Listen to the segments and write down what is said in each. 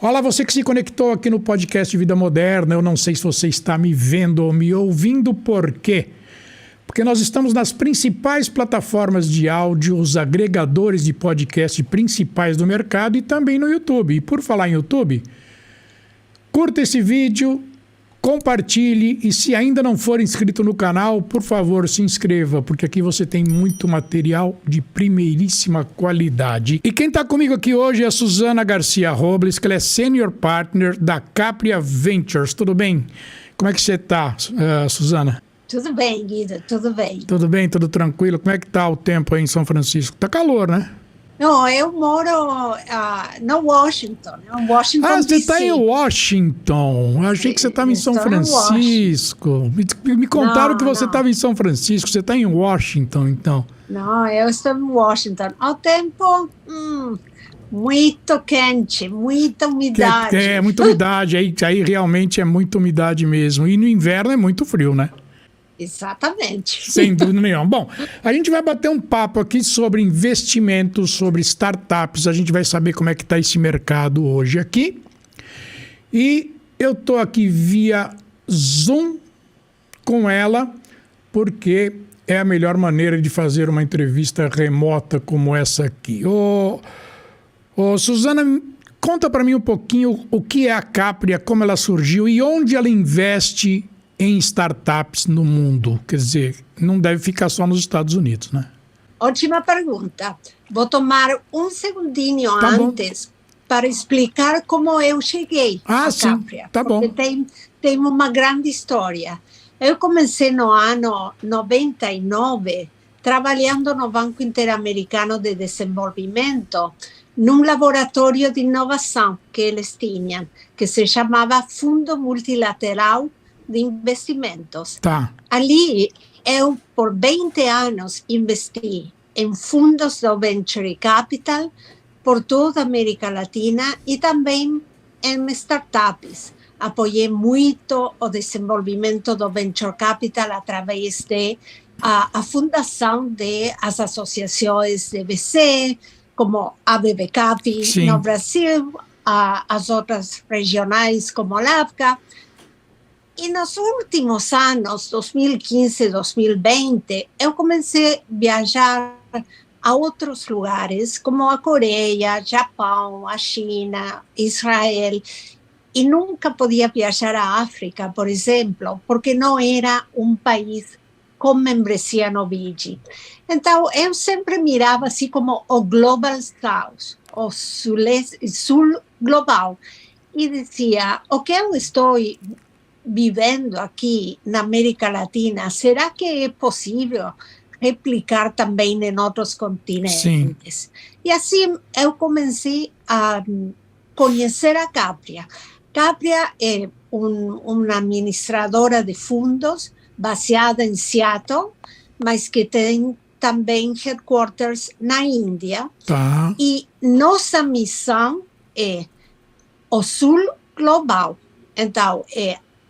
Olá, você que se conectou aqui no podcast Vida Moderna. Eu não sei se você está me vendo ou me ouvindo, por quê? Porque nós estamos nas principais plataformas de áudio, os agregadores de podcast principais do mercado e também no YouTube. E por falar em YouTube, curta esse vídeo, compartilhe e se ainda não for inscrito no canal, por favor, se inscreva, porque aqui você tem muito material de primeiríssima qualidade. E quem está comigo aqui hoje é a Suzana Garcia Robles, que ela é Senior Partner da Capria Ventures. Tudo bem? Como é que você está, Suzana? Tudo bem, Guido, tudo bem. Tudo bem, tudo tranquilo. Como é que está o tempo aí em São Francisco? Tá calor, né? Não, eu moro no Washington, Ah, você DC. está em Washington. Eu achei que você estava em São Francisco. Me contaram que você estava em São Francisco. Você está em Washington, então. Não, eu estou em Washington. O tempo, muito quente, muita umidade. Muita umidade. Aí realmente é muita umidade mesmo. E no inverno é muito frio, né? Exatamente. Sem dúvida nenhuma. Bom, a gente vai bater um papo aqui sobre investimentos, sobre startups. A gente vai saber como é que está esse mercado hoje aqui. E eu estou aqui via Zoom com ela, porque é a melhor maneira de fazer uma entrevista remota como essa aqui. Suzana, conta para mim um pouquinho o que é a Capria, como ela surgiu e onde ela investe em startups no mundo. Quer dizer, não deve ficar só nos Estados Unidos, né? Ótima pergunta. Vou tomar um segundinho antes para explicar como eu cheguei à Capria. Tá bom. Porque tem uma grande história. Eu comecei no ano 99, trabalhando no Banco Interamericano de Desenvolvimento, num laboratório de inovação que eles tinham, que se chamava Fundo Multilateral de Investimentos. Tá. Ali, eu, por 20 anos, investi em fundos do Venture Capital por toda a América Latina e também em startups. Apoiei muito o desenvolvimento do Venture Capital através de a fundação das associações de VC, como a BBCAP no Brasil, as outras regionais como a LAVCA. E nos últimos anos, 2015, 2020, eu comecei a viajar a outros lugares, como a Coreia, Japão, a China, Israel, e nunca podia viajar à África, por exemplo, porque não era um país com membresia no BID. Então, eu sempre mirava assim como o Global South, o Sul Global, e dizia, o que eu estou vivendo aqui na América Latina, será que é possível replicar também em outros continentes? Sim. E assim eu comecei a conhecer a Capria. Capria é uma administradora de fundos baseada em Seattle, mas que tem também headquarters na Índia. Tá. E nossa missão é o Sul Global. Então,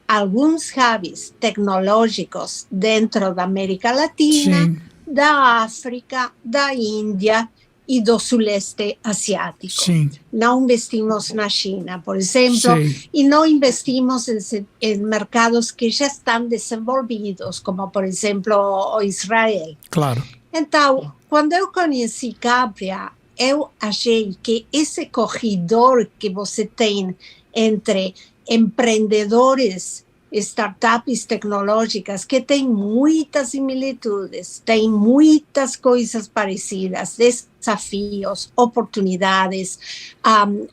alguns hubs tecnológicos dentro da América Latina, da África, da Índia e do Suleste Asiático. Sim. Não investimos na China, por exemplo, e não investimos em mercados que já estão desenvolvidos, como, por exemplo, o Israel. Claro. Então, quando eu conheci Capria, eu achei que esse corredor que você tem entre empreendedores, startups tecnológicas, que têm muitas similitudes, têm muitas coisas parecidas, desafios, oportunidades,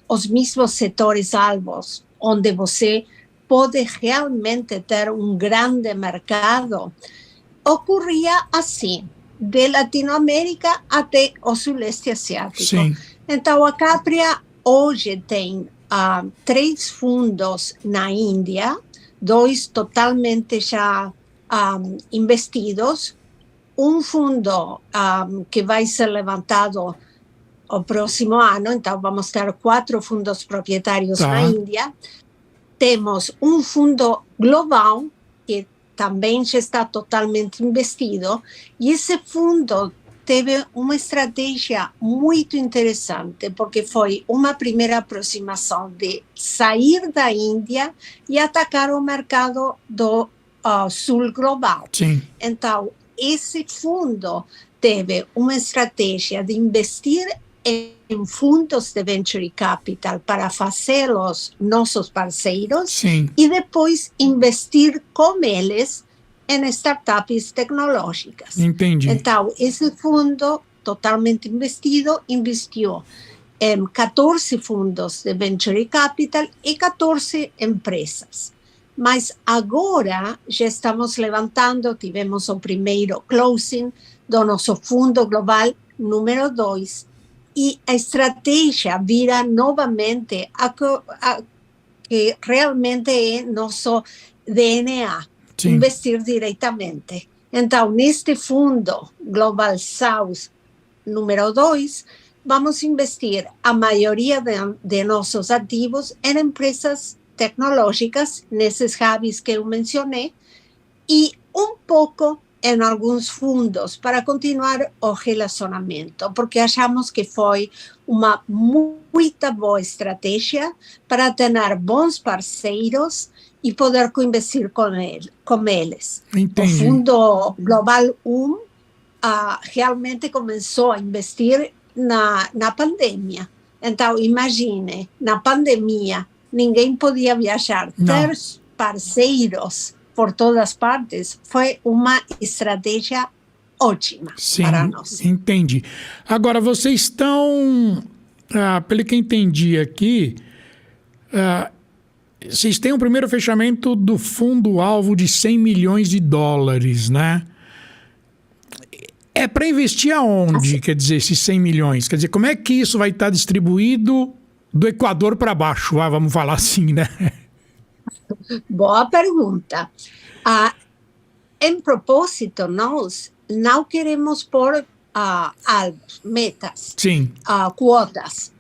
os mesmos setores-alvos, onde você pode realmente ter um grande mercado, ocorria assim, de Latinoamérica até o Suleste Asiático. Sim. Então, a Capria hoje tem 3 fundos na Índia, 2 totalmente já investidos, um fundo que vai ser levantado o próximo ano, então vamos ter 4 fundos proprietários na Índia. Temos um fundo global, que também já está totalmente investido, e esse fundo teve uma estratégia muito interessante, porque foi uma primeira aproximação de sair da Índia e atacar o mercado do sul global. Sim. Então, esse fundo teve uma estratégia de investir em fundos de venture capital para fazê-los nossos parceiros. Sim. E depois investir com eles em startups tecnológicas. Entendi. Então, esse fundo totalmente investiu em 14 fundos de venture capital e 14 empresas. Mas agora já estamos levantando, tivemos o primeiro closing do nosso fundo global número 2, e a estratégia vira novamente a que realmente é nosso DNA. Sim. Investir diretamente. Então, neste fundo Global South número 2, vamos investir a maioria de nossos ativos em empresas tecnológicas, nesses hubs que eu mencionei, e um pouco em alguns fundos para continuar o relacionamento, porque achamos que foi uma muito boa estratégia para ter bons parceiros e poder co-investir com eles. Entendi. O Fundo Global 1 realmente começou a investir na pandemia. Então, imagine, na pandemia, ninguém podia viajar. Não. Ter parceiros por todas partes foi uma estratégia ótima. Sim, para nós. Entendi. Agora, vocês estão, pelo que entendi aqui, vocês têm o primeiro fechamento do fundo-alvo de 100 milhões de dólares, né? É para investir aonde, quer dizer, esses 100 milhões? Quer dizer, como é que isso vai estar distribuído do Equador para baixo? Vamos falar assim, né? Boa pergunta. Em propósito, nós não queremos pôr metas, Sim. Quotas.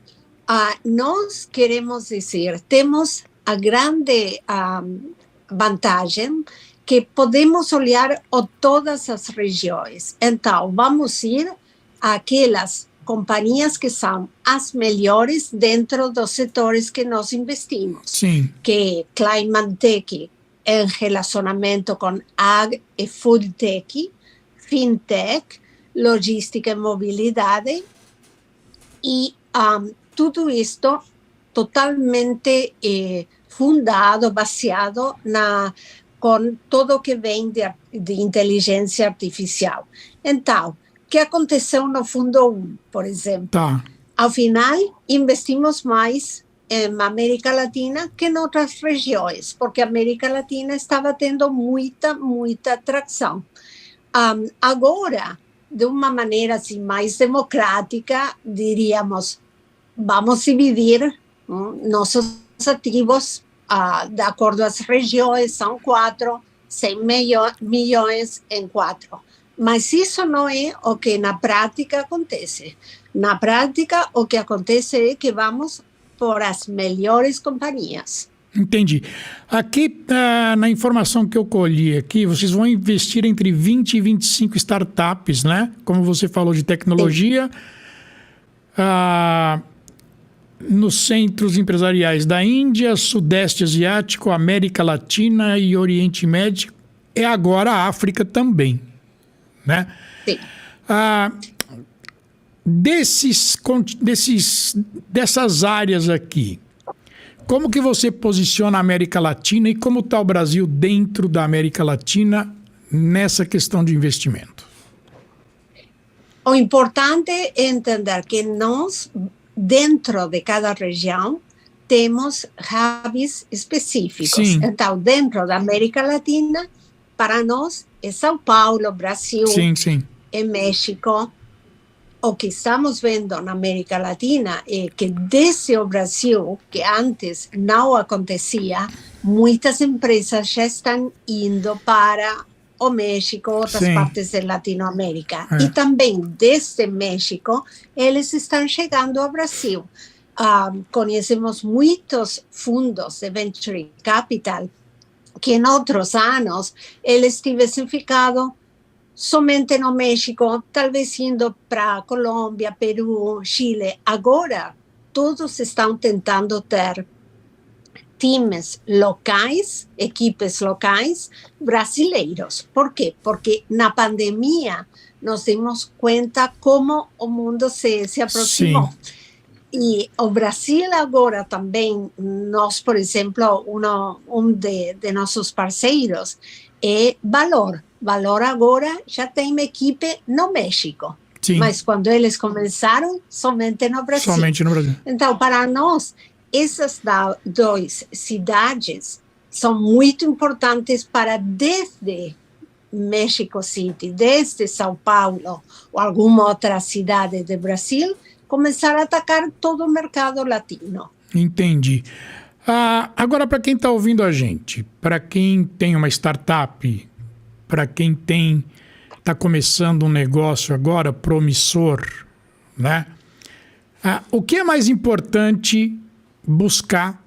Nós queremos dizer, temos a grande vantagem que podemos olhar todas as regiões. Então, vamos ir àquelas companhias que são as melhores dentro dos setores que nós investimos. Sim. Que Climate Tech em relacionamento com Ag e Food Tech, Fintech, logística e mobilidade, e tudo isto totalmente fundado, baseado com tudo o que vem de inteligência artificial. Então, o que aconteceu no Fundo 1, por exemplo? Tá. Ao final, investimos mais em América Latina que em outras regiões, porque a América Latina estava tendo muita atração. Agora, de uma maneira assim, mais democrática, diríamos, vamos dividir nossos ativos de acordo às regiões, são 4, 100 milhões em 4. Mas isso não é o que na prática acontece. Na prática, o que acontece é que vamos por as melhores companhias. Entendi. Aqui, na informação que eu colhi aqui, vocês vão investir entre 20 e 25 startups, né? Como você falou, de tecnologia, nos centros empresariais da Índia, Sudeste Asiático, América Latina e Oriente Médio, e agora a África também, né? Sim. Dessas áreas aqui, como que você posiciona a América Latina e como está o Brasil dentro da América Latina nessa questão de investimento? O importante é entender que nós, dentro de cada região, temos hubs específicos. Sim. Então, dentro da América Latina, para nós, é São Paulo, Brasil, Sim. é México. O que estamos vendo na América Latina é que desde o Brasil, que antes não acontecia, muitas empresas já estão indo para o México, outras Sim. partes da Latinoamérica. E também desde México, eles estão chegando ao Brasil. Conhecemos muitos fundos de venture capital que em outros anos eles tivessem ficado somente no México, talvez indo para Colômbia, Peru, Chile. Agora, todos estão tentando ter times locais, equipes locais brasileiros. Por quê? Porque na pandemia nos dimos conta como o mundo se aproximou. Sim. E o Brasil agora também, nós, por exemplo, de nossos parceiros é Valor. Valor agora já tem uma equipe no México. Sim. Mas quando eles começaram, somente no Brasil. Somente no Brasil. Então, para nós, essas duas cidades são muito importantes para, desde México City, desde São Paulo ou alguma outra cidade do Brasil, começar a atacar todo o mercado latino. Entendi. Agora, para quem está ouvindo a gente, para quem tem uma startup, para quem está começando um negócio agora promissor, né? O que é mais importante buscar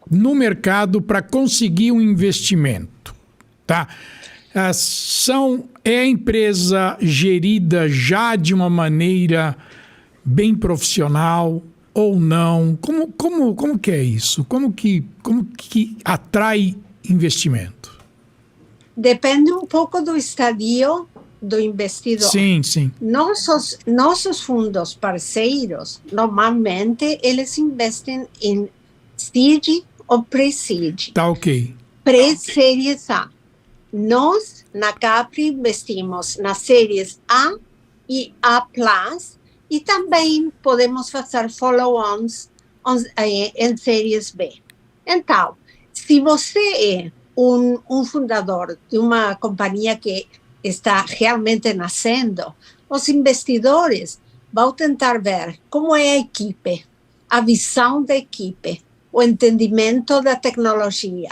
no mercado para conseguir um investimento, tá? É a empresa gerida já de uma maneira bem profissional ou não? Como que é isso? Como que atrai investimento? Depende um pouco do estadio do investidor. Sim, sim. Nossos fundos parceiros, normalmente, eles investem em seed ou pre-seed. Tá ok. Pré-séries A. Nós, na Capri, investimos nas séries A e A+, e também podemos fazer follow-ons em séries B. Então, se você é um fundador de uma companhia que está realmente nascendo, os investidores vão tentar ver como é a equipe, a visão da equipe, o entendimento da tecnologia,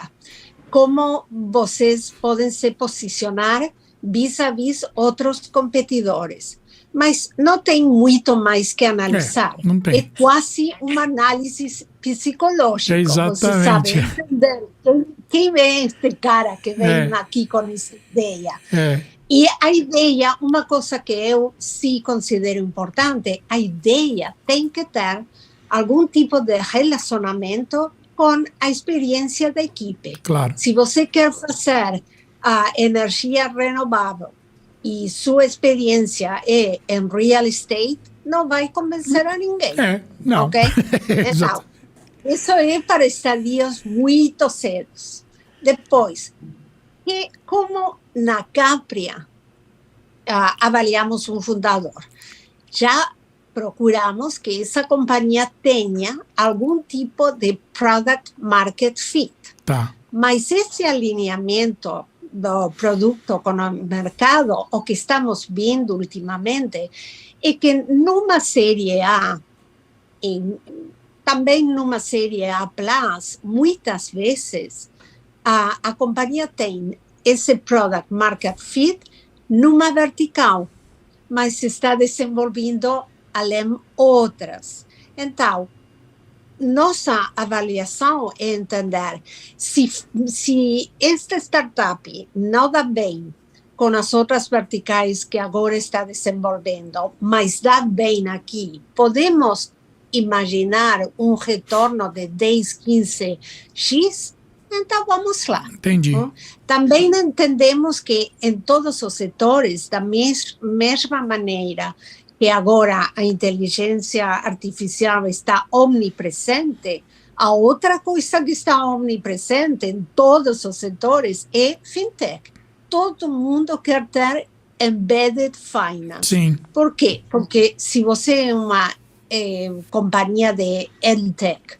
como vocês podem se posicionar vis-a-vis outros competidores. Mas não tem muito mais que analisar. Não tem. É quase uma análise psicológica. Exatamente. Você sabe entender quem é este cara que vem aqui com essa ideia. E a ideia, uma coisa que eu sim considero importante, a ideia tem que ter algum tipo de relacionamento com a experiência da equipe. Claro. Se você quer fazer a energia renovável e sua experiência é em real estate, não vai convencer a ninguém. Não. Ok? Então, isso é para estadios muito cedos. Depois, como na Capria avaliamos um fundador? Já procuramos que essa companhia tenha algum tipo de product market fit. Tá. Mas esse alinhamento do produto com o mercado, o que estamos vendo ultimamente, é que numa série A, também numa série A+, muitas vezes a companhia tem esse product market fit numa vertical, mas se está desenvolvendo além outras. Então, nossa avaliação é entender se esta startup não dá bem com as outras verticais que agora está desenvolvendo, mas dá bem aqui, podemos imaginar um retorno de 10, 15x? Então, vamos lá. Entendi. Também entendemos que em todos os setores, da mesma maneira que agora a inteligência artificial está omnipresente, a outra coisa que está omnipresente em todos os setores é fintech. Todo mundo quer ter embedded finance. Sim. Por quê? Porque se você é uma companhia de EdTech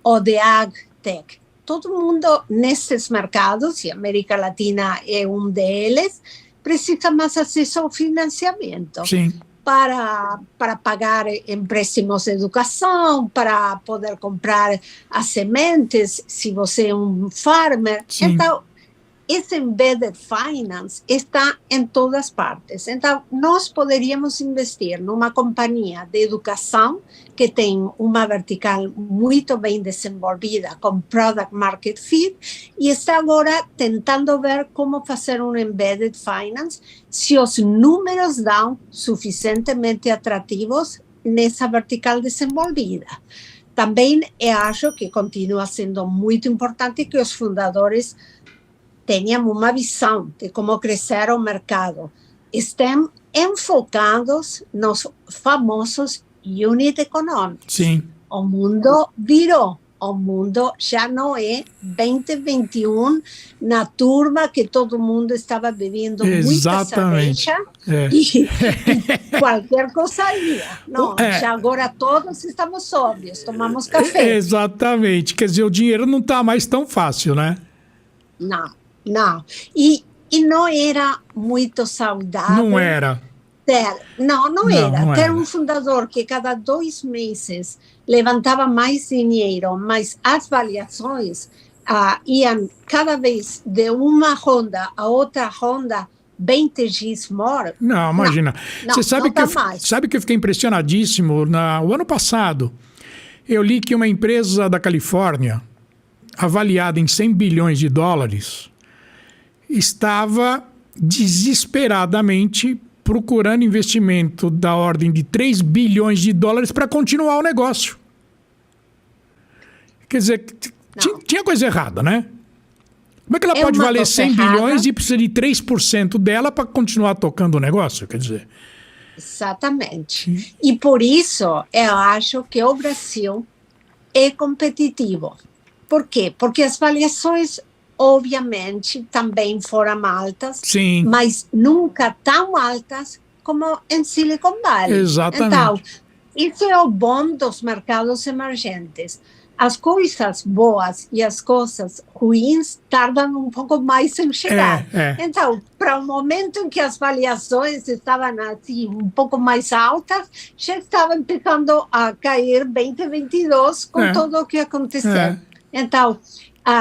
ou de AgTech, todo mundo nesses mercados, e a América Latina é um deles, precisa mais acesso ao financiamento. Sim. Para pagar empréstimos de educação, para poder comprar as sementes, se você é um farmer. Sim. Então, esse embedded finance está em todas partes. Então, nós poderíamos investir numa companhia de educação que tem uma vertical muito bem desenvolvida, com product market fit, e está agora tentando ver como fazer um embedded finance se os números dão suficientemente atrativos nessa vertical desenvolvida. Também eu acho que continua sendo muito importante que os fundadores tenham uma visão de como crescer o mercado, estão enfocados nos famosos unit economics. Sim. O mundo virou, o mundo já não é 2021 na turma que todo mundo estava bebendo muita cerveja e qualquer coisa ia. Não, já agora todos estamos sóbrios, tomamos café. Exatamente, quer dizer, o dinheiro não está mais tão fácil, né? Não. E não era muito saudável. Não era. Não era. Ter um fundador que cada 2 meses levantava mais dinheiro, mas as avaliações iam cada vez de uma ronda a outra ronda 20x more. Não, imagina. Você sabe que eu fiquei impressionadíssimo o ano passado. Eu li que uma empresa da Califórnia, avaliada em 100 bilhões de dólares, estava desesperadamente procurando investimento da ordem de 3 bilhões de dólares para continuar o negócio. Quer dizer, tinha coisa errada, né? Como é que ela pode valer 100 bilhões e precisa de 3% dela para continuar tocando o negócio? Quer dizer... Exatamente. E por isso eu acho que o Brasil é competitivo. Por quê? Porque as avaliações, obviamente, também foram altas, sim, mas nunca tão altas como em Silicon Valley. Exatamente. Então, isso é o bom dos mercados emergentes. As coisas boas e as coisas ruins tardam um pouco mais em chegar. Então, para o momento em que as avaliações estavam assim, um pouco mais altas, já estavam empezando a cair 2022 com tudo o que aconteceu. Então,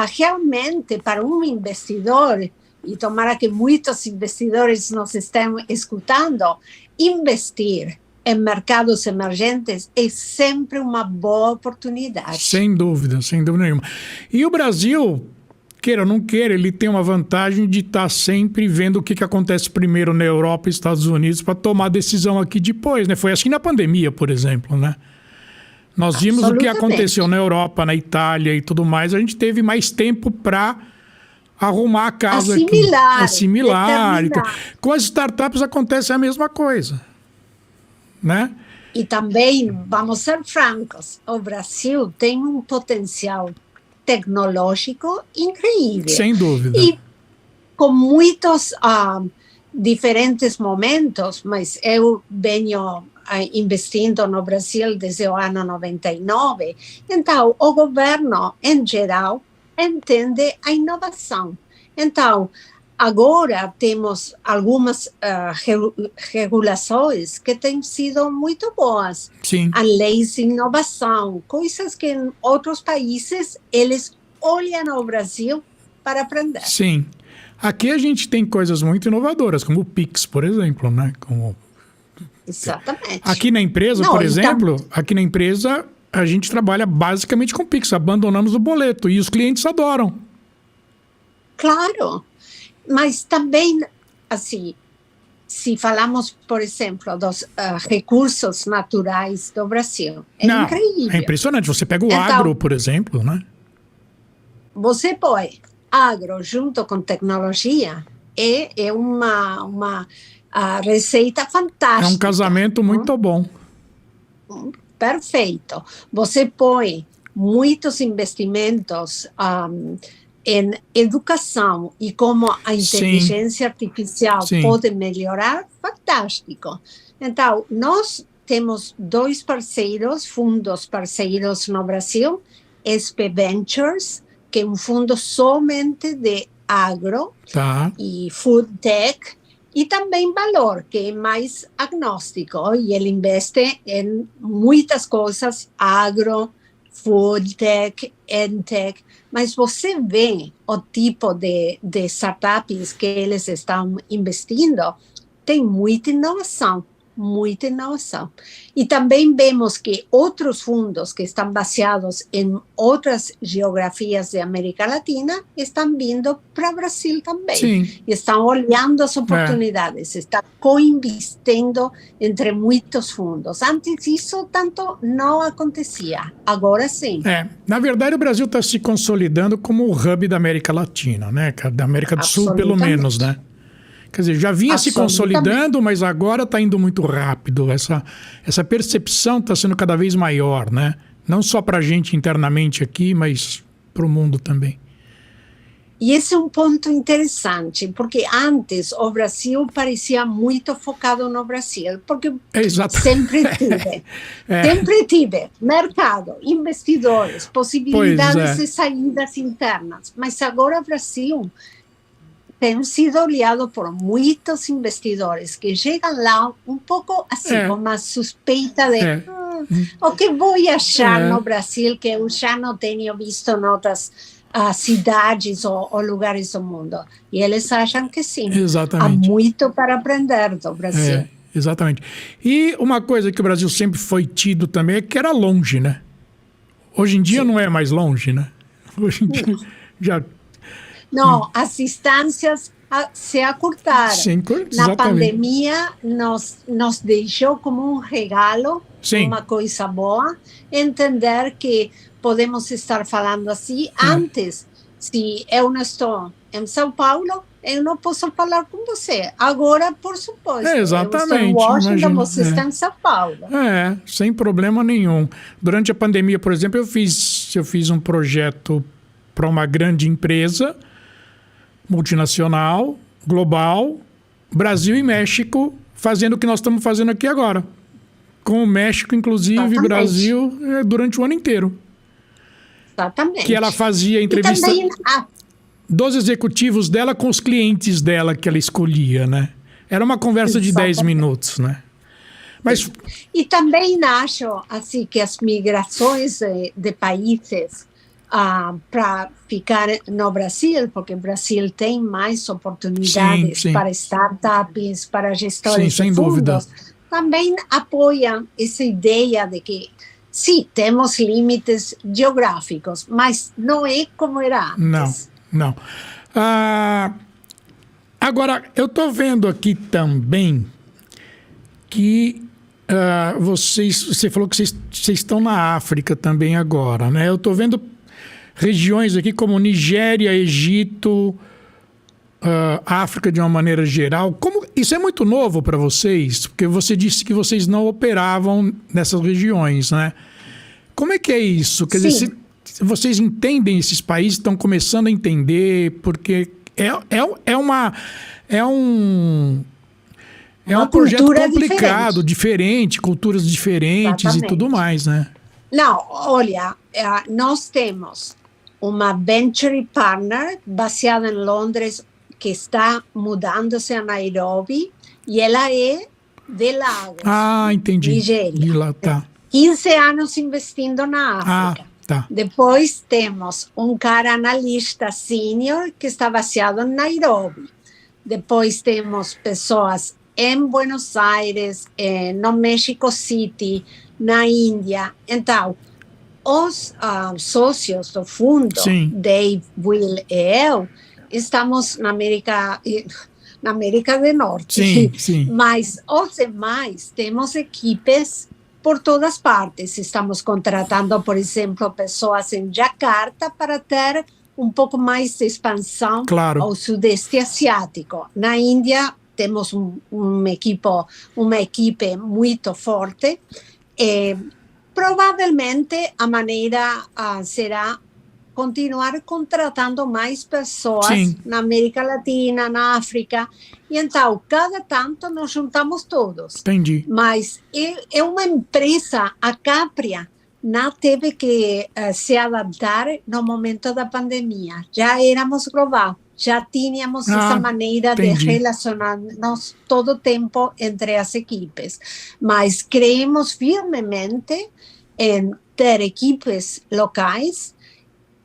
realmente, para um investidor, e tomara que muitos investidores nos estejam escutando, investir em mercados emergentes é sempre uma boa oportunidade. Sem dúvida nenhuma. E o Brasil, queira ou não queira, ele tem uma vantagem de estar sempre vendo o que acontece primeiro na Europa e Estados Unidos para tomar decisão aqui depois, né? Foi assim na pandemia, por exemplo, né? Nós vimos o que aconteceu na Europa, na Itália e tudo mais. A gente teve mais tempo para arrumar a casa assimilar. Com as startups acontece a mesma coisa, né? E também, vamos ser francos, o Brasil tem um potencial tecnológico incrível. Sem dúvida. E com muitos diferentes momentos, mas eu venho investindo no Brasil desde o ano 99. Então, o governo, em geral, entende a inovação. Então, agora temos algumas regulações que têm sido muito boas. Sim. As leis de inovação, coisas que em outros países eles olham ao Brasil para aprender. Sim. Aqui a gente tem coisas muito inovadoras, como o Pix, por exemplo, né? Exatamente. Aqui na empresa, por exemplo, aqui na empresa a gente trabalha basicamente com Pix, abandonamos o boleto e os clientes adoram. Claro, mas também, assim, se falamos, por exemplo, dos recursos naturais do Brasil, incrível. É impressionante, você pega o agro, por exemplo, né? Você põe agro junto com tecnologia, é uma receita fantástica. É um casamento muito bom. Perfeito. Você põe muitos investimentos em educação e como a inteligência artificial pode melhorar, fantástico. Então, nós temos 2 fundos parceiros no Brasil, SP Ventures, que é um fundo somente de agro e food tech, e também Valor, que é mais agnóstico, e ele investe em muitas coisas, agro, food tech, edtech, mas você vê o tipo de startups que eles estão investindo, tem muita inovação. Muita inovação. E também vemos que outros fundos que estão baseados em outras geografias da América Latina estão vindo para o Brasil também. Sim. E estão olhando as oportunidades, estão co-investindo entre muitos fundos. Antes isso tanto não acontecia, agora sim. Na verdade, o Brasil está se consolidando como o hub da América Latina, né? Da América do Sul, pelo menos, né? Quer dizer, já vinha se consolidando, mas agora está indo muito rápido. Essa percepção está sendo cada vez maior, né? Não só para a gente internamente aqui, mas para o mundo também. E esse é um ponto interessante, porque antes o Brasil parecia muito focado no Brasil, porque sempre tive mercado, investidores, possibilidades de saídas internas, mas agora o Brasil tem sido olhado por muitos investidores que chegam lá um pouco assim, com uma suspeita de o que vou achar no Brasil que eu já não tenho visto em outras cidades ou lugares do mundo. E eles acham que sim. Exatamente. Há muito para aprender do Brasil. Exatamente. E uma coisa que o Brasil sempre foi tido também é que era longe, né? Hoje em dia não é mais longe, né? Hoje em dia já... Não, as distâncias se acurtaram. Sim, na pandemia nos deixou como um regalo, uma coisa boa, entender que podemos estar falando assim. Antes, se eu não estou em São Paulo, eu não posso falar com você. Agora, por suposto, exatamente, eu estou em Washington, você está em São Paulo. Sem problema nenhum. Durante a pandemia, por exemplo, eu fiz um projeto para uma grande empresa multinacional, global, Brasil e México, fazendo o que nós estamos fazendo aqui agora. Com o México, inclusive, e Brasil, durante o ano inteiro. Exatamente. Que ela fazia entrevista dos executivos dela com os clientes dela que ela escolhia, né? Era uma conversa de 10 minutos, né? Mas... E também acho assim, que as migrações de países para ficar no Brasil, porque o Brasil tem mais oportunidades para startups, para gestores de fundos, também apoiam essa ideia de que, sim, temos limites geográficos, mas não é como era antes. Não. Agora, eu estou vendo aqui também que você falou que vocês estão na África também agora, né? Eu estou vendo regiões aqui como Nigéria, Egito, África de uma maneira geral. Isso é muito novo para vocês? Porque você disse que vocês não operavam nessas regiões, né? Como é que é isso? Quer dizer, vocês entendem esses países, estão começando a entender, porque é um projeto complicado, diferente, culturas diferentes. Exatamente. E tudo mais, né? Não, olha, nós temos uma venture partner baseada em Londres que está mudando-se a Nairobi e ela é de Lagos, entendi. Nigéria. De lá, tá. 15 anos investindo na África. Tá. Depois temos um cara analista sênior que está baseado em Nairobi. Depois temos pessoas em Buenos Aires, no México City, na Índia. Então, os sócios do fundo, Dave, Will e eu, estamos na América do Norte. Sim. Mas os demais temos equipes por todas partes. Estamos contratando, por exemplo, pessoas em Jakarta para ter um pouco mais de expansão ao Sudeste Asiático. Na Índia temos uma equipe muito forte. Provavelmente a maneira será continuar contratando mais pessoas na América Latina, na África. E então, cada tanto nós juntamos todos. Entendi. Mas é uma empresa, a Capria, não teve que se adaptar no momento da pandemia. Já éramos global. Já tínhamos essa maneira de relacionar-nos todo o tempo entre as equipes. Mas creemos firmemente em ter equipes locais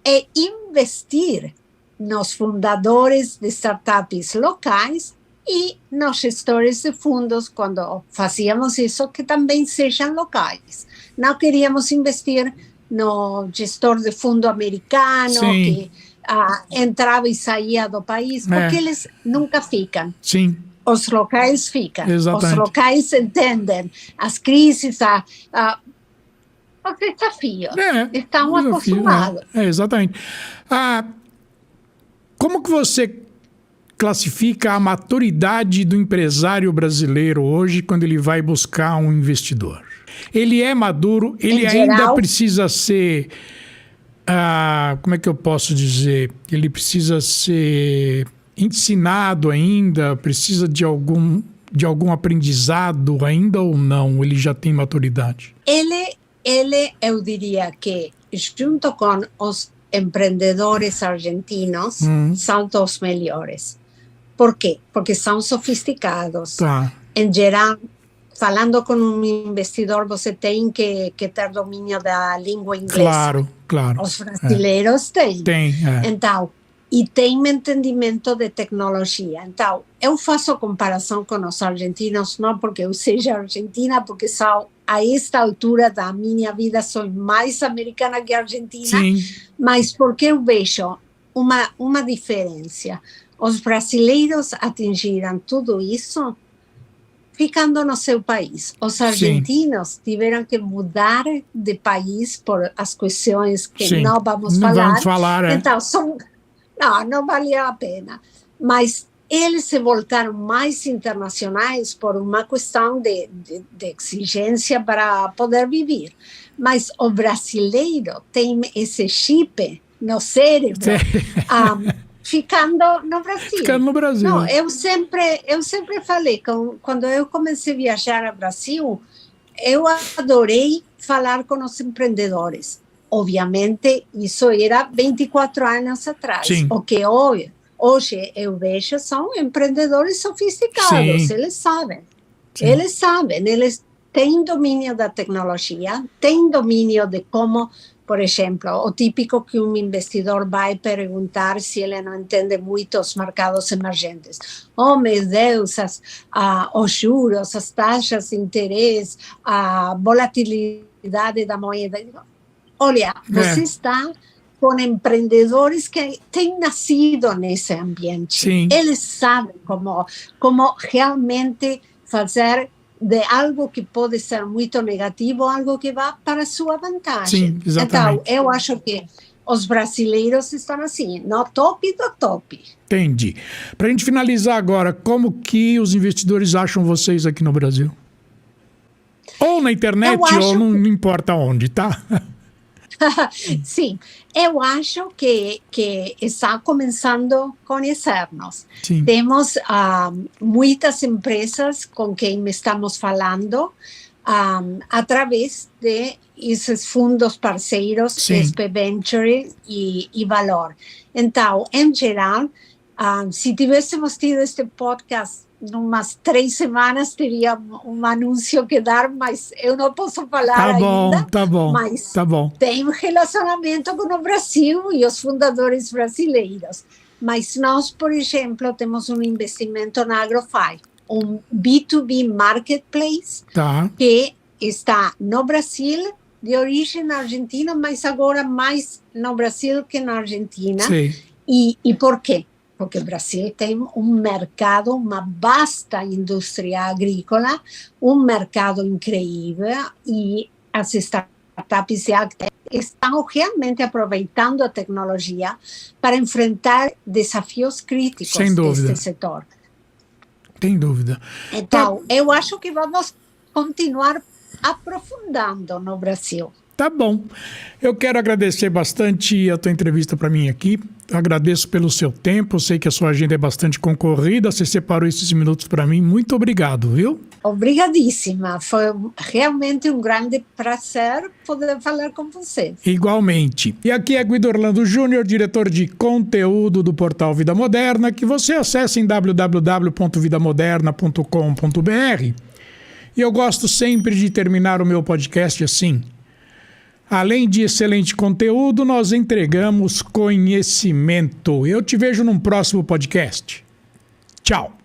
e investir nos fundadores de startups locais e nos gestores de fundos, quando fazíamos isso, que também sejam locais. Não queríamos investir no gestor de fundo americano, Sim. que entrava e saía do país, porque eles nunca ficam. Sim. Os locais ficam. Exatamente. Os locais entendem as crises, os desafios. Estão acostumados. Exatamente. Como que você classifica a maturidade do empresário brasileiro hoje quando ele vai buscar um investidor? Ele é maduro, ele ainda precisa ser... como é que eu posso dizer? Ele precisa ser ensinado ainda? Precisa de algum aprendizado ainda ou não? Ele já tem maturidade? Ele, eu diria que, junto com os empreendedores argentinos, são dos melhores. Por quê? Porque são sofisticados. Tá. Em geral, falando com um investidor, você tem que ter domínio da língua inglesa. Claro. Os brasileiros têm. É. Então, e tem entendimento de tecnologia. Então, eu faço comparação com os argentinos, não porque eu seja argentina, porque sou, a esta altura da minha vida, sou mais americana que argentina, Sim. mas porque eu vejo uma diferença. Os brasileiros atingiram tudo isso ficando no seu país. Os argentinos tiveram que mudar de país por as questões que não vamos falar. Então, não valia a pena. Mas eles se voltaram mais internacionais por uma questão de exigência para poder viver. Mas o brasileiro tem esse chip no cérebro, ficando no Brasil. Ficando no Brasil. Não, eu sempre falei, quando eu comecei a viajar ao Brasil, eu adorei falar com os empreendedores. Obviamente, isso era 24 anos atrás. Sim. O que hoje eu vejo são empreendedores sofisticados. Sim. Eles sabem. Sim. Eles têm domínio da tecnologia, têm domínio de como, por exemplo, o típico que um investidor vai perguntar se ele não entende muito os mercados emergentes. Oh, meu Deus, os juros, as taxas de interesse, a volatilidade da moeda. Olha, você está com empreendedores que têm nascido nesse ambiente. Sim. Eles sabem como realmente fazer de algo que pode ser muito negativo, algo que vá para a sua vantagem. Sim, exatamente. Então, eu acho que os brasileiros estão assim, no top do top. Entendi. Para a gente finalizar agora, como que os investidores acham vocês aqui no Brasil? Ou na internet, ou não importa onde, tá? Sim, eu acho que está começando a conhecer-nos. Temos muitas empresas com quem estamos falando através desses fundos parceiros, SP Venture e Valor. Então, em geral, se tivéssemos tido este podcast umas 3 semanas, teria um anúncio que dar, mas eu não posso falar ainda. Tá bom. Tem um relacionamento com o Brasil e os fundadores brasileiros. Mas nós, por exemplo, temos um investimento na AgroFi, um B2B marketplace que está no Brasil, de origem argentina, mas agora mais no Brasil que na Argentina. Sim. E por quê? Porque o Brasil tem um mercado, uma vasta indústria agrícola, um mercado incrível, e as startups de agtech estão realmente aproveitando a tecnologia para enfrentar desafios críticos deste setor. Sem dúvida. Então, eu acho que vamos continuar aprofundando no Brasil. Tá bom. Eu quero agradecer bastante a tua entrevista para mim aqui. Agradeço pelo seu tempo. Eu sei que a sua agenda é bastante concorrida. Você separou esses minutos para mim. Muito obrigado, viu? Obrigadíssima. Foi realmente um grande prazer poder falar com você. Igualmente. E aqui é Guido Orlando Júnior, diretor de conteúdo do portal Vida Moderna, que você acessa em www.vidamoderna.com.br. E eu gosto sempre de terminar o meu podcast assim. Além de excelente conteúdo, nós entregamos conhecimento. Eu te vejo num próximo podcast. Tchau!